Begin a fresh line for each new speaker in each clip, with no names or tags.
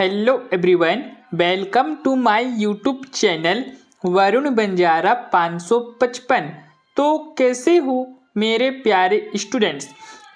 Hello everyone, welcome to my YouTube channel Varun Banjara 555। तो कैसे हो मेरे प्यारे स्टूडेंट्स।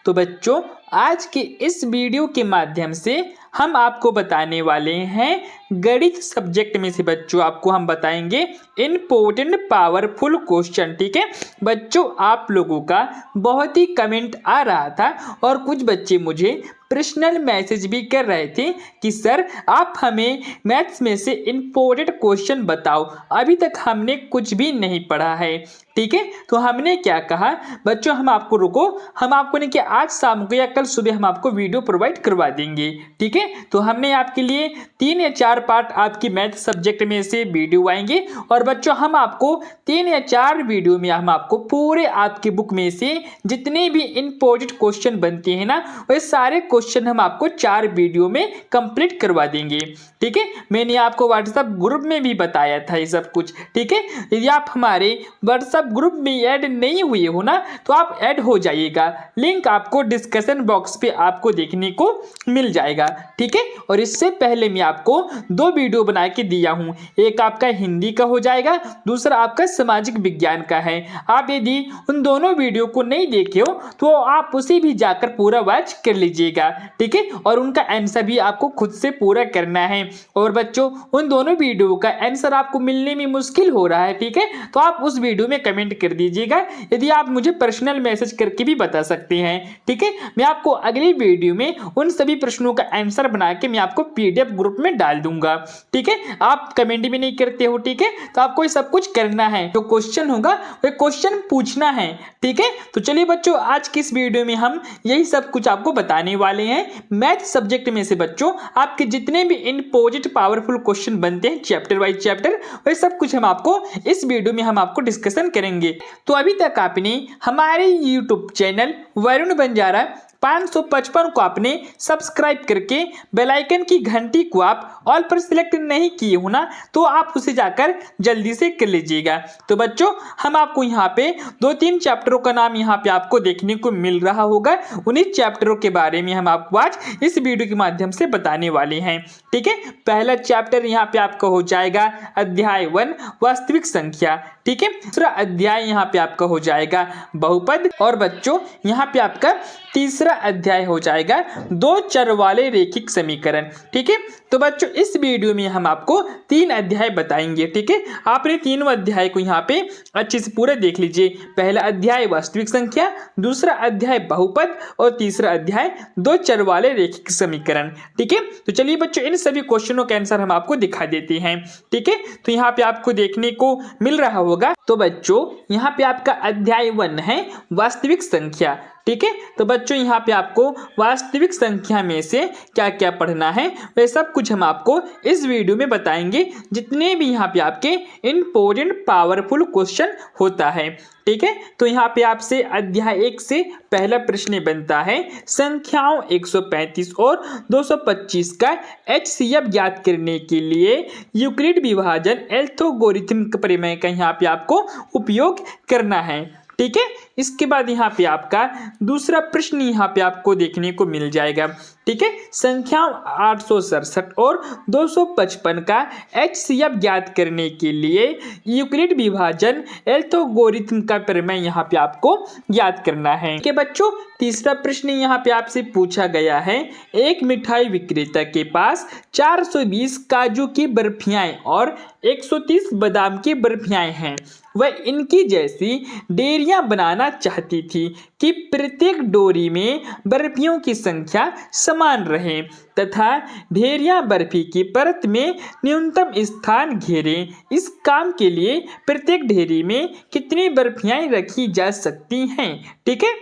तो बच्चों, आज के इस वीडियो के माध्यम से हम आपको बताने वाले हैं गणित सब्जेक्ट में से बच्चों आपको हम बताएंगे इम्पोर्टेंट पावरफुल क्वेश्चन। ठीक है बच्चों, आप लोगों का बहुत ही कमेंट आ रहा था और कुछ बच्चे मुझे पर्सनल मैसेज भी कर रहे थे कि सर आप हमें मैथ्स में से इम्पोर्टेंट क्वेश्चन बताओ, अभी तक हमने कुछ भी नहीं पढ़ा है। ठीक है, तो हमने क्या कहा बच्चों, हम आपको नहीं कि आज शाम को या कल सुबह हम आपको वीडियो प्रोवाइड करवा देंगे। ठीक है, तो हमने आपके लिए 3 या 4 पार्ट आपकी मैथ सब्जेक्ट में से वीडियो आएंगे और बच्चों हम आपको 3 या 4 वीडियो में हम आपको पूरे आपके बुक में से जितने भी इम्पोर्टेंट क्वेश्चन बनते हैं ना, वह सारे क्वेश्चन हम आपको 4 वीडियो में कंप्लीट करवा देंगे। ठीक है, मैंने आपको व्हाट्सएप ग्रुप में भी बताया था ये सब कुछ। ठीक है, यदि आप हमारे व्हाट्सएप ग्रुप में ऐड नहीं हुए हो ना, तो आप ऐड हो जाइएगा। लिंक आपको डिस्कशन बॉक्स पे आपको देखने को मिल जाएगा। ठीक है, और इससे पहले मैं आपको 2 वीडियो बना के दिया हूँ, एक आपका हिंदी का हो जाएगा, दूसरा आपका सामाजिक विज्ञान का है। आप यदि उन दोनों वीडियो को नहीं देखे हो तो आप उसे भी जाकर पूरा वॉच कर लीजिएगा। ठीक है, और उनका आंसर भी आपको खुद से पूरा करना है। और बच्चों, उन दोनों वीडियो का आंसर आपको मिलने में मुश्किल हो रहा है, ठीक है, तो आप उस वीडियो में कमेंट कर दीजिएगा, यदि आप मुझे पर्सनल मैसेज करके भी बता सकते हैं। ठीक है, मैं आपको अगली वीडियो में उन सभी प्रश्नों का आंसर बना के मैं आपको पीडीएफ ग्रुप में डाल दूंगा। ठीक है, आप कमेंट भी नहीं करते हो, ठीक है, तो आपको ये सब कुछ करना है, जो क्वेश्चन होगा वह क्वेश्चन पूछना है। ठीक है, तो चलिए बच्चों, आज की इस वीडियो में हम यही सब कुछ आपको बताने वाले हैं। मैथ सब्जेक्ट में से बच्चों आपके जितने भी इम्पोर्टेंट पावरफुल क्वेश्चन बनते हैं चैप्टर वाइज चैप्टर, वह सब कुछ हम आपको इस वीडियो में हम आपको डिस्कशन करेंगे। तो अभी तक आपने हमारे यूट्यूब चैनल वरुण बंजारा 555 को आपने सब्सक्राइब करके बेल आइकन की घंटी को आप ऑल पर सिलेक्ट नहीं किए हो ना, तो आप उसे जाकर जल्दी से कर लीजिएगा। तो बच्चों, हम आपको यहाँ पे 2-3 चैप्टरों का नाम यहाँ पे आपको देखने को मिल रहा होगा, उन्हीं चैप्टरों के बारे में हम आपको आज इस वीडियो के माध्यम से बताने वाले हैं। ठीक है, पहला चैप्टर यहाँ पे आपका हो जाएगा अध्याय 1 वास्तविक संख्या। ठीक है, दूसरा अध्याय यहाँ पे आपका हो जाएगा बहुपद, और बच्चों यहाँ पे आपका तीसरा अध्याय हो जाएगा 2 चर वाले रैखिक समीकरण। ठीक है, तो बच्चों इस वीडियो में हम आपको 3 अध्याय बताएंगे। ठीक है, आपने तीनों अध्याय को यहाँ पे अच्छे से पूरा देख लीजिए। पहला अध्याय वास्तविक संख्या, दूसरा अध्याय बहुपद और तीसरा अध्याय 2 चर वाले रैखिक समीकरण। ठीक है, तो चलिए बच्चों, इन सभी क्वेश्चनों के आंसर हम आपको दिखा देते हैं। ठीक है, तो यहाँ पे आपको देखने को मिल रहा होगा। तो बच्चों यहाँ पे आपका अध्याय 1 है वास्तविक संख्या। ठीक है, तो बच्चों यहाँ पे आपको वास्तविक संख्या में से क्या क्या पढ़ना है वह सब कुछ हम आपको इस वीडियो में बताएंगे, जितने भी यहाँ पे आपके इम्पोर्टेंट पावरफुल क्वेश्चन होता है। ठीक है, तो यहाँ पे आपसे अध्याय 1 से पहला प्रश्न बनता है, संख्याओं 135 और 225 का HCF ज्ञात करने के लिए यूक्लिड विभाजन एल्गोरिथम प्रमेय का यहाँ पे आपको उपयोग करना है। ठीक है, इसके बाद यहाँ पे आपका दूसरा प्रश्न यहाँ पे आपको देखने को मिल जाएगा। ठीक है, संख्याओं 867 और 255 का HCF ज्ञात करने के लिए यूक्लिड विभाजन एल्गोरिथम का प्रमेय यहाँ पे आपको ज्ञात करना है। ठीक है बच्चों, तीसरा प्रश्न यहाँ पे आपसे पूछा गया है, एक मिठाई विक्रेता के पास 420 काजू की बर्फियां और 130 बादाम की बर्फियां हैं। वह इनकी जैसी डेयरियां बनाना चाहती थी कि प्रत्येक डोरी में बर्फियों की संख्या समान रहे तथा ढेरियां बर्फी की परत में न्यूनतम स्थान घेरें। इस काम के लिए प्रत्येक ढेरी में कितनी बर्फियां रखी जा सकती हैं। ठीक है,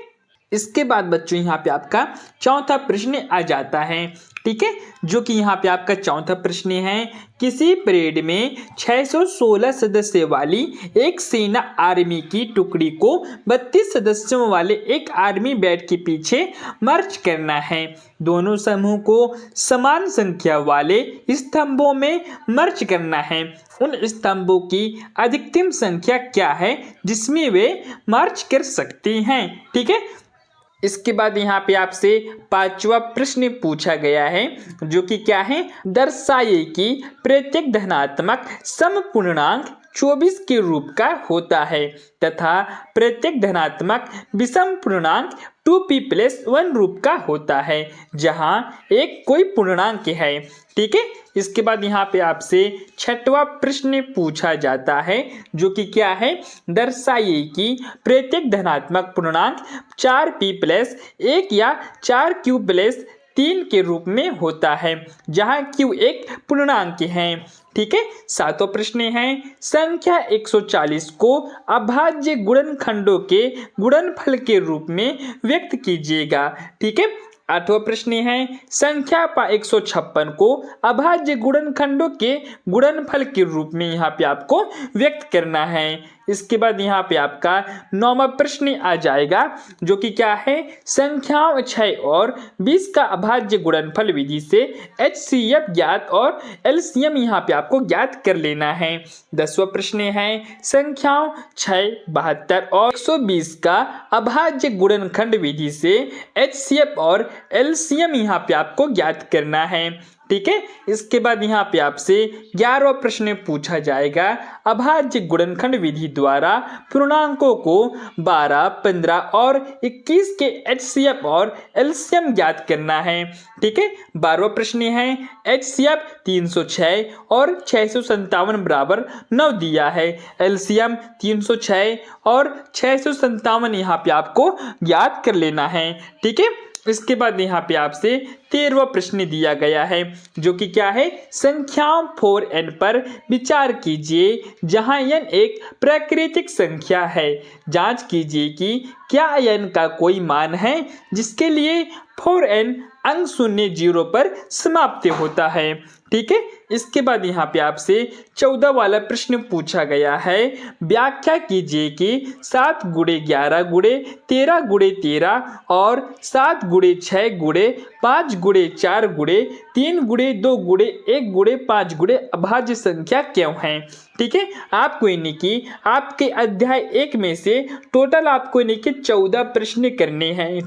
इसके बाद बच्चों यहाँ पे आपका चौथा प्रश्न आ जाता है। ठीक है, जो कि यहाँ पे आपका चौथा प्रश्न है, किसी परेड में 616 सदस्य वाली एक सेना आर्मी की टुकड़ी को 32 सदस्यों वाले एक आर्मी बैट के पीछे मार्च करना है। दोनों समूह को समान संख्या वाले स्तंभों में मार्च करना है। उन स्तंभों की अधिकतम संख्या क्या है जिसमें वे मार्च कर सकते हैं। ठीक है, इसके बाद यहाँ पे आपसे पांचवा प्रश्न पूछा गया है जो कि क्या है, दर्शाइए कि प्रत्येक धनात्मक समपूर्णांक 24 के रूप का होता है तथा प्रत्येक धनात्मक विषम पूर्णांक 2p+1 रूप का होता है जहां एक कोई पूर्णांक है। ठीक है, इसके बाद यहाँ पे आपसे छठवां प्रश्न पूछा जाता है जो कि क्या है, दर्शाइए कि प्रत्येक धनात्मक पूर्णांक 4p+1 या 4q+3 के रूप में होता है जहां q एक पूर्णांक है। ठीक है, सातवां प्रश्न है, संख्या 140 को अभाज्य गुणनखंडों के गुणनफल के रूप में व्यक्त कीजिएगा। ठीक है, आठवां प्रश्न है, संख्या 156 को अभाज्य गुणनखंडों के गुणनफल के रूप में यहाँ पे आपको व्यक्त करना है। इसके बाद यहाँ पे आपका नौवां प्रश्न आ जाएगा जो कि क्या है, संख्याओं 6 और 20 का अभाज्य गुणनफल विधि से HCF ज्ञात और LCM यहाँ पे आपको ज्ञात कर लेना है। 10वां प्रश्न है, संख्याओं 6, 72 और 120 का अभाज्य गुणनखंड विधि से HCF और LCM यहाँ पे आपको ज्ञात करना है। ठीक है, इसके बाद यहाँ पे आपसे 11वां प्रश्न पूछा जाएगा, अभाज्य गुणनखंड विधि द्वारा पूर्णांकों को 12, 15 और 21 के HCF और LCM ज्ञात करना है। ठीक है, 12वां प्रश्न है, HCF 306 और 657 बराबर 9 दिया है, LCM 306 और 657 यहाँ पे आपको ज्ञात कर लेना है। ठीक है, इसके बाद यहाँ पे आपसे 13वां प्रश्न दिया गया है जो कि क्या है, संख्याओं 4n पर विचार कीजिए जहां n एक प्राकृतिक संख्या है। जांच कीजिए कि क्या n का कोई मान है जिसके लिए 4n अंक 0, 0 पर समाप्त होता है। ठीक है, इसके बाद यहाँ पे आपसे 14 वाला प्रश्न पूछा गया है, व्याख्या कीजिए कि 7 गुणे 11 गुणे 13 गुणे 13 और 7 गुणे 6 गुणे 5 गुणे 4 गुणे 3 गुणे 2 गुणे 1 गुणे 5 गुणे अभाज्य संख्या क्यों है। ठीक है, आपको यानी कि आपके अध्याय 1 में से टोटल आपको यानी कि 14 प्रश्न करने हैं।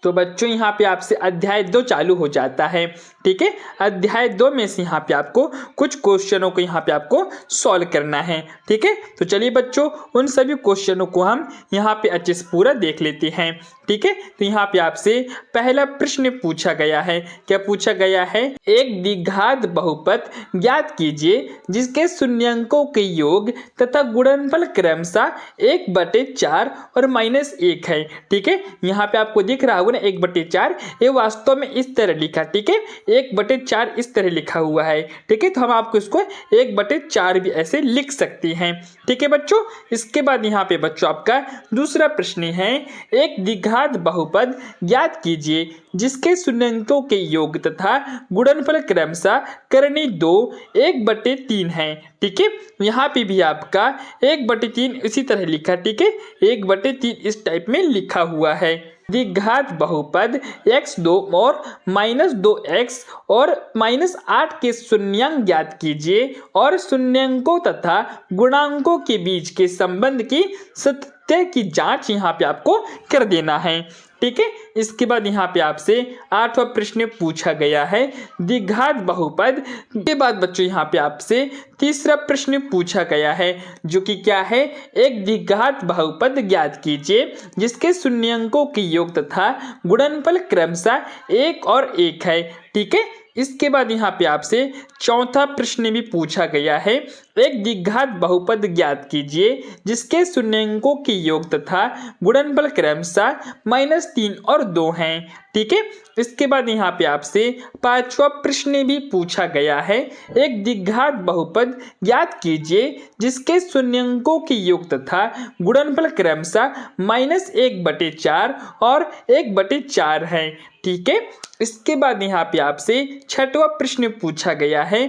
तो बच्चों यहाँ पे आपसे अध्याय 2 चालू हो जाता है। ठीक है, अध्याय 2 में से यहाँ पे आपको कुछ क्वेश्चनों को यहाँ पे आपको सॉल्व करना है। ठीक है, तो चलिए बच्चों उन सभी क्वेश्चनों को हम यहाँ पे अच्छे से पूरा देख लेते हैं। ठीक है, तो यहाँ पे आपसे पहला प्रश्न पूछा गया है, क्या पूछा गया है, एक द्विघात बहुपद ज्ञात कीजिए जिसके शून्यंकों के योग तथा गुणनफल क्रमशः 1/4 और -1 है। ठीक है, यहाँ पे आपको दिख रहा होगा ना 1/4, ये वास्तव में इस तरह लिखा। ठीक है, 1/4 इस तरह लिखा हुआ है। ठीक है, तो हम आपको इसको 1/4 भी ऐसे लिख सकते हैं। ठीक है बच्चों, इसके बाद यहाँ पे बच्चों आपका दूसरा प्रश्न है, एक द्विघात बहुपद ज्ञात कीजिए जिसके शून्यंकों के योग तथा गुणनफल क्रमशः करनी 2, 1/3 है। ठीक है, यहाँ पे भी आपका 1/3 इसी तरह लिखा। ठीक है, 1/3 इस टाइप में लिखा हुआ है। द्विघात बहुपद x2 और -2x और -8 के शून्यांक ज्ञात कीजिए और शून्यंकों तथा गुणांकों के बीच के संबंध की सत्य की जांच यहाँ पे आपको कर देना है। ठीक है, इसके बाद यहाँ पे आपसे 8वां प्रश्न पूछा गया है, द्विघात बहुपद के बाद बच्चों यहाँ पे आपसे तीसरा प्रश्न पूछा गया है जो कि क्या है, एक द्विघात बहुपद ज्ञात कीजिए जिसके शून्यंकों के योग तथा गुणनफल क्रमशः 1 और 1 है। ठीक है, इसके बाद यहाँ पे आपसे चौथा प्रश्न भी पूछा गया है, एक द्विघात बहुपद ज्ञात कीजिए जिसके शून्यंकों के योग तथा गुणनफल क्रमशः -3 और 2 हैं। ठीक है, इसके बाद यहाँ पे आपसे पांचवा प्रश्न भी पूछा गया है, एक द्विघात बहुपद ज्ञात कीजिए जिसके शून्यंकों के योग तथा गुणनफल क्रमशः -1/4 और 1/4 है। ठीक है, इसके बाद यहाँ पे आपसे छठवां प्रश्न पूछा गया है,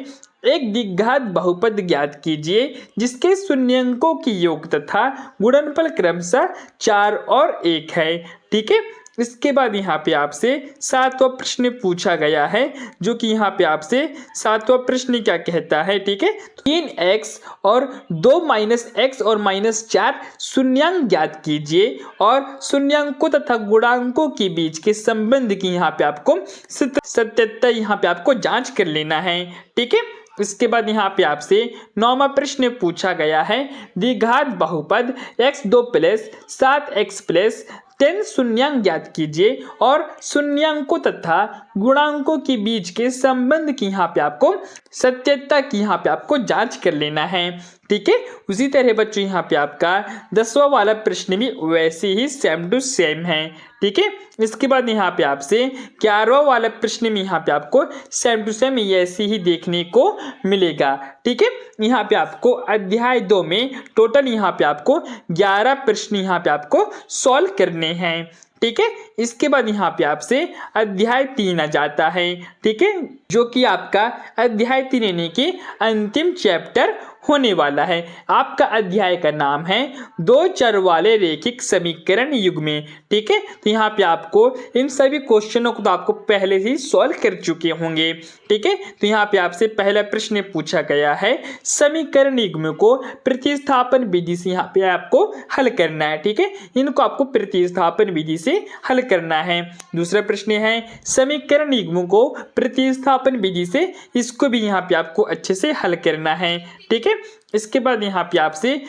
एक द्विघात बहुपद ज्ञात कीजिए जिसके शून्यंकों के योग तथा गुणनफल क्रमशः 4 और 1 है। ठीक है, इसके बाद यहाँ पे आपसे 7वां प्रश्न पूछा गया है, जो कि यहाँ पे आपसे 7वां प्रश्न क्या कहता है। ठीक है, 3x और 2 - x और -4 शून्यांक ज्ञात कीजिए और शून्यांकों तथा गुणांकों के बीच के संबंध की यहाँ पे आपको सत्यता यहाँ पे आपको जांच कर लेना है। ठीक है, इसके बाद यहाँ पे आपसे 9वां प्रश्न पूछा गया है, द्विघात बहुपद x2 + 7x + 10 शून्यांक ज्ञात कीजिए और शून्यांकों तथा गुणांकों के बीच के संबंध की यहाँ पे आपको सत्यता की यहाँ पे आपको जांच कर लेना है। ठीक है, उसी तरह बच्चों यहाँ पे आपका 10वां वाला प्रश्न भी वैसे ही सेम टू सेम है। ठीक है, इसके बाद यहाँ पे आपसे 11वां वाला प्रश्न में यहाँ पे आपको सेम टू सेम ऐसे ही देखने को मिलेगा। ठीक है, यहाँ पे आपको अध्याय 2 में टोटल यहाँ पे आपको 11 प्रश्न यहाँ पे आपको सॉल्व करने हैं। ठीक है, इसके बाद यहाँ पे आपसे अध्याय 3 आ जाता है। ठीक है, जो कि आपका अध्याय 3 यानी कि अंतिम चैप्टर होने वाला है। आपका अध्याय का नाम है 2 चर वाले रैखिक समीकरण युग्म। ठीक है, तो यहाँ पे आपको इन सभी क्वेश्चनों को तो आपको पहले ही सॉल्व कर चुके होंगे। ठीक है, तो यहाँ पे आपसे पहला प्रश्न पूछा गया है, समीकरण युग्म को प्रतिस्थापन विधि से यहाँ पे आपको हल करना है। ठीक है, इनको आपको प्रतिस्थापन विधि से हल करना है। दूसरा प्रश्न है, समीकरण युग्म को प्रतिस्थापन विधि से इसको भी यहाँ पे आपको अच्छे से हल करना है। ठीक है, इसके बाद यहाँ पे आपसे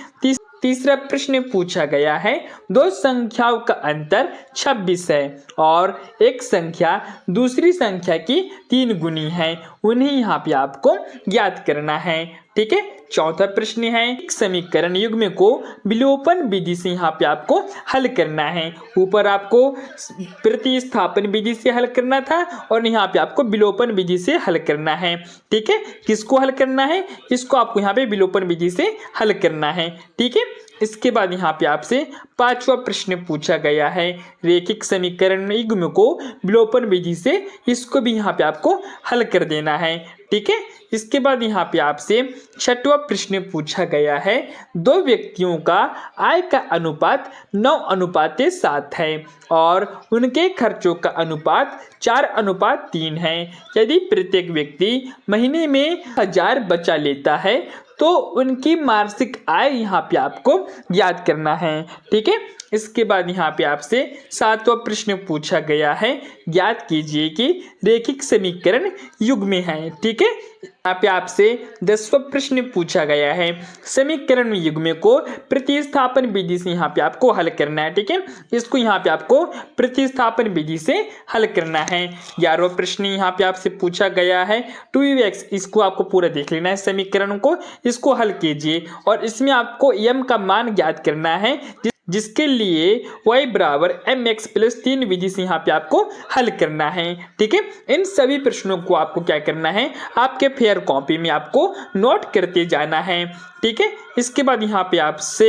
तीसरा प्रश्न पूछा गया है, 2 संख्याओं का अंतर 26 है और एक संख्या दूसरी संख्या की 3 गुनी है, उन्हें यहाँ पे आपको ज्ञात करना है। ठीक है, चौथा प्रश्न है, एक समीकरण युग्म को विलोपन विधि से यहाँ पे आपको हल करना है। ऊपर आपको प्रतिस्थापन विधि से हल करना था और यहाँ पे आपको विलोपन विधि से हल करना है। ठीक है, किसको हल करना है, इसको आपको यहाँ पे विलोपन विधि से हल करना है। ठीक है, इसके बाद यहाँ पे आपसे 5वां प्रश्न पूछा गया है, रैखिक समीकरण युग्म को विलोपन विधि से इसको भी यहाँ पे आपको हल कर देना है। ठीक है, इसके बाद यहाँ पे आपसे 6वां प्रश्न पूछा गया है, 2 व्यक्तियों का आय का अनुपात 9:7 है और उनके खर्चों का अनुपात 4:3 है। यदि प्रत्येक व्यक्ति महीने में 1000 बचा लेता है तो उनकी मासिक आय यहाँ पे आपको ज्ञात करना है। ठीक है, इसके बाद यहाँ पे आपसे 7वां प्रश्न पूछा गया है, ज्ञात कीजिए कि रैखिक समीकरण युग्म है। ठीक है, यहाँ पे आपसे 10वां प्रश्न पूछा गया है, समीकरण युग्म को प्रतिस्थापन विधि से यहाँ पे आपको हल करना है। ठीक है, इसको यहाँ पे आपको प्रतिस्थापन विधि से हल करना है। 11वां प्रश्न यहाँ पे आपसे पूछा गया है, 2x, इसको आपको पूरा देख लेना है समीकरण को, इसको हल कीजिए और इसमें आपको m का मान ज्ञात करना है, जिसके लिए y बराबर mx + 3 विधि से यहाँ पे आपको हल करना है। ठीक है, इन सभी प्रश्नों को आपको क्या करना है, आपके फेयर कॉपी में आपको नोट करते जाना है। ठीक है, इसके बाद यहाँ पे आपसे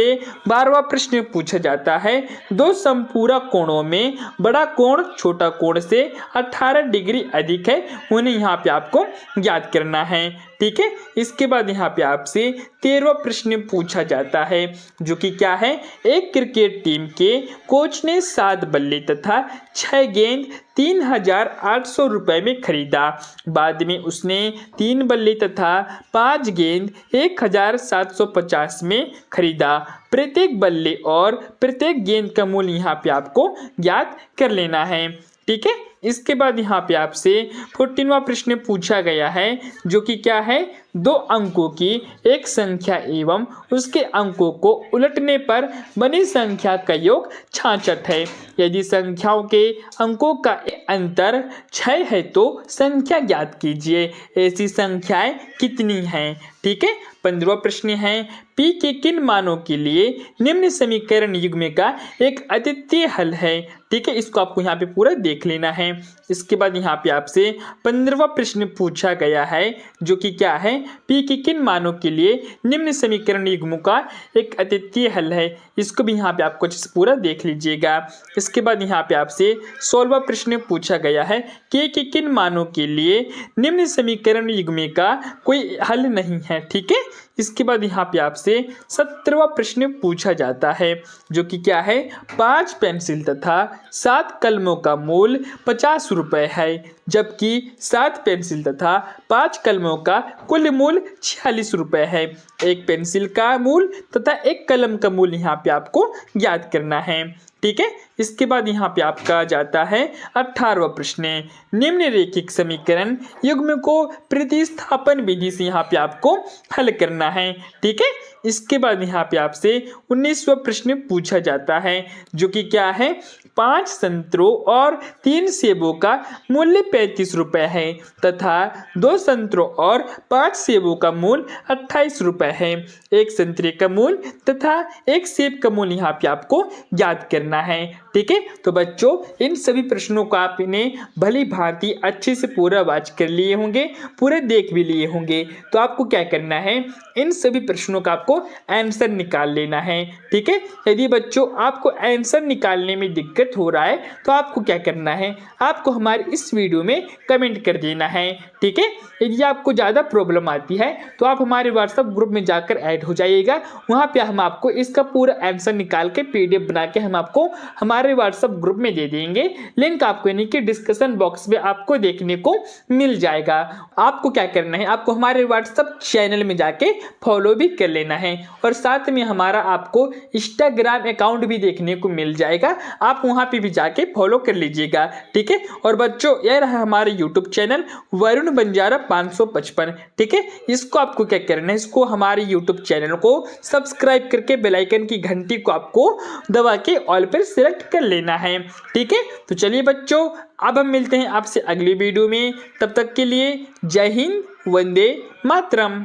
12वां प्रश्न पूछा जाता है, 2 समपूरक कोणों में बड़ा कोण छोटा कोण से 18 डिग्री अधिक है, उन्हें यहाँ पे आपको ज्ञात करना है। ठीक है, इसके बाद यहाँ पे आपसे 13वां प्रश्न पूछा जाता है, जो कि क्या है, एक क्रिकेट टीम के कोच ने 7 बल्ले तथा 6 गेंद 3800 रुपए में खरीदा। बाद में उसने 3 बल्ले तथा 5 गेंद 1750 में खरीदा। प्रत्येक बल्ले और प्रत्येक गेंद का मूल्य यहाँ पे आपको ज्ञात कर लेना है। ठीक है, इसके बाद यहाँ पे आपसे 14वां प्रश्न पूछा गया है, जो कि क्या है, 2 अंकों की एक संख्या एवं उसके अंकों को उलटने पर बनी संख्या का योग 66 है। यदि संख्याओं के अंकों का अंतर 6 है तो संख्या ज्ञात कीजिए, ऐसी संख्याएं कितनी हैं। ठीक है, 15वां प्रश्न है, p के किन मानों के लिए निम्न समीकरण युग्म का एक अद्वितीय हल है। ठीक है, इसको आपको यहाँ पे पूरा देख लेना है। इसके बाद यहाँ पे आपसे 15वां प्रश्न पूछा गया है, जो कि क्या है, p के किन मानों के लिए निम्न समीकरण युग्म का एक अद्वितीय हल है। इसको भी यहाँ पे आपको पूरा देख लीजिएगा। इसके बाद यहाँ पे आपसे 16वां प्रश्न पूछा गया है, के किन मानों के लिए निम्न समीकरण युग्म का कोई हल नहीं है। ठीक है, इसके बाद यहाँ पे आपसे 17वां प्रश्न पूछा जाता है, जो कि क्या है, 5 पेंसिल तथा 7 कलमों का मूल्य 50 रुपये है, जबकि 7 पेंसिल तथा 5 कलमों का कुल मूल्य 46 रुपये है। एक पेंसिल का मूल्य तथा एक कलम का मूल्य यहाँ पे आपको ज्ञात करना है। ठीक है, इसके बाद यहाँ पे आपका जाता है 18वां प्रश्न, निम्नलिखित समीकरण युग्म को प्रतिस्थापन विधि से यहाँ पे आपको हल करना है। ठीक है, इसके बाद यहाँ पे आपसे 19वां प्रश्न पूछा जाता है, जो कि क्या है, 5 संतरों और 3 सेबों का मूल्य 35 रुपये है तथा 2 संतरों और 5 सेबों का मूल्य 28 रुपये है। एक संतरे का मूल्य तथा एक सेब का मूल्य यहाँ पे आपको ज्ञात करना है। ठीक है, तो बच्चों इन सभी प्रश्नों को आपने भली भांति अच्छे से पूरा वाच कर लिए होंगे, पूरे देख भी लिए होंगे। तो आपको क्या करना है, इन सभी प्रश्नों का आपको आंसर निकाल लेना है। ठीक है, यदि बच्चों आपको आंसर निकालने में दिक्कत हो रहा है तो आपको क्या करना है, आपको हमारे इस वीडियो में कमेंट कर देना है। ठीक है, यदि आपको ज़्यादा प्रॉब्लम आती है तो आप हमारे व्हाट्सएप ग्रुप में जाकर ऐड हो जाइएगा। वहाँ पे हम आपको इसका पूरा आंसर निकाल के PDF बना के हम आपको हमारे व्हाट्सएप ग्रुप में दे देंगे। लिंक आपको यानी कि डिस्कशन बॉक्स में आपको देखने को मिल जाएगा। आपको क्या करना है, आपको हमारे व्हाट्सएप चैनल में जाके फॉलो भी कर लेना है और साथ में हमारा आपको इंस्टाग्राम अकाउंट भी देखने को मिल जाएगा, आप वहाँ पे भी जाके फॉलो कर लीजिएगा। ठीक है, और बच्चों यह रहा हमारे यूट्यूब चैनल वरुण बंजारा 555। ठीक है, इसको आपको क्या करना है, इसको हमारे यूट्यूब चैनल को सब्सक्राइब करके बेल आइकन की घंटी को आपको दबा के ऑल पर सिलेक्ट कर लेना है। ठीक है, तो चलिए बच्चों अब हम मिलते हैं आपसे अगली वीडियो में, तब तक के लिए जय हिंद, वंदे मातरम।